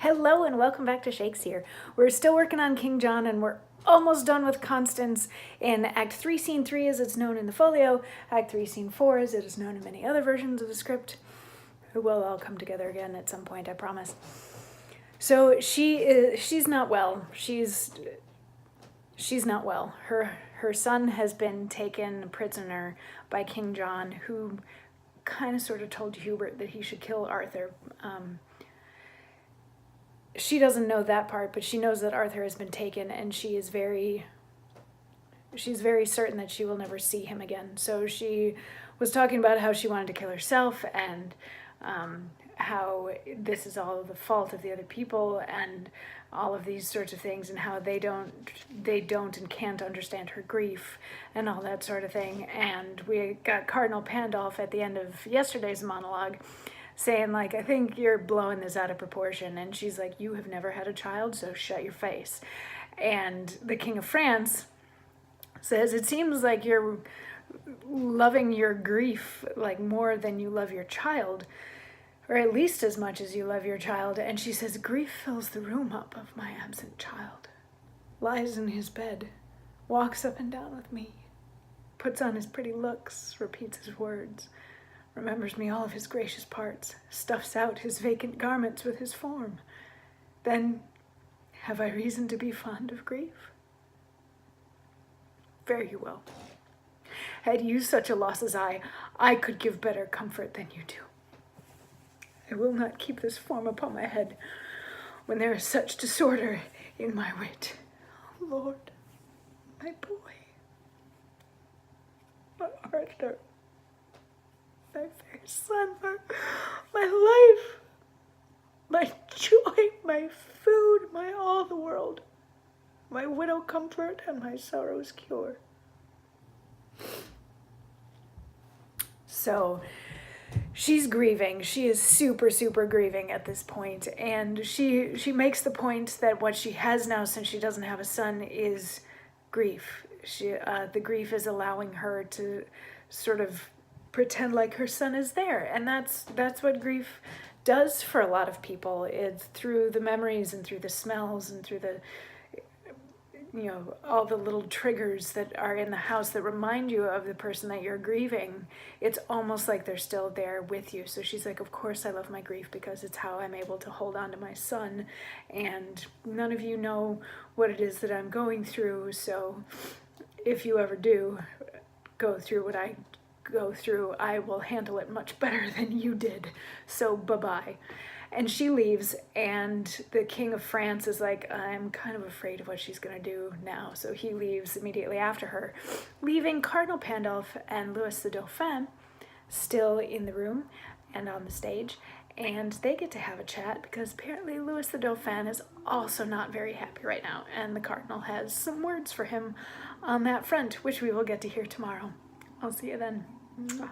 Hello and welcome back to Shakesyear. We're still working on King John and we're almost done with Constance in Act 3, Scene 3 as it's known in the folio, Act 3, Scene 4 as it is known in many other versions of the script. It will all come together again at some point, I promise. So she's not well. She's not well. Her son has been taken prisoner by King John, who kind of sort of told Hubert that he should kill Arthur. She doesn't know that part, but she knows that Arthur has been taken, and she's very certain that she will never see him again. So she was talking about how she wanted to kill herself, and how this is all the fault of the other people, and all of these sorts of things, and how they don't and can't understand her grief, and all that sort of thing. And we got Cardinal Pandolf at the end of yesterday's monologue saying, like, I think you're blowing this out of proportion. And she's like, you have never had a child, so shut your face. And the King of France says, it seems like you're loving your grief like more than you love your child, or at least as much as you love your child. And she says, grief fills the room up of my absent child, lies in his bed, walks up and down with me, puts on his pretty looks, repeats his words, remembers me all of his gracious parts, stuffs out his vacant garments with his form. Then have I reason to be fond of grief? Fare you well. Had you such a loss as I could give better comfort than you do. I will not keep this form upon my head when there is such disorder in my wit. Oh, Lord, my boy, my Arthur, my fair son, my life, my joy, my food, my all the world, my widow comfort and my sorrow's cure. So she's grieving. She is super grieving at this point, and she makes the point that what she has now, since she doesn't have a son, is grief. The grief is allowing her to sort of pretend like her son is there, and that's what grief does for a lot of people. It's through the memories and through the smells and through the, you know, all the little triggers that are in the house that remind you of the person that you're grieving. It's almost like they're still there with you. So she's like, of course I love my grief because it's how I'm able to hold on to my son, and none of you know what it is that I'm going through, so if you ever do go through what I go through, I will handle it much better than you did, so bye-bye. And she leaves, and the King of France is like, I'm kind of afraid of what she's gonna do now. So he leaves immediately after her, leaving Cardinal Pandolf and Louis the Dauphin still in the room and on the stage. And they get to have a chat because apparently Louis the Dauphin is also not very happy right now. And the Cardinal has some words for him on that front, which we will get to hear tomorrow. I'll see you then. Mwah.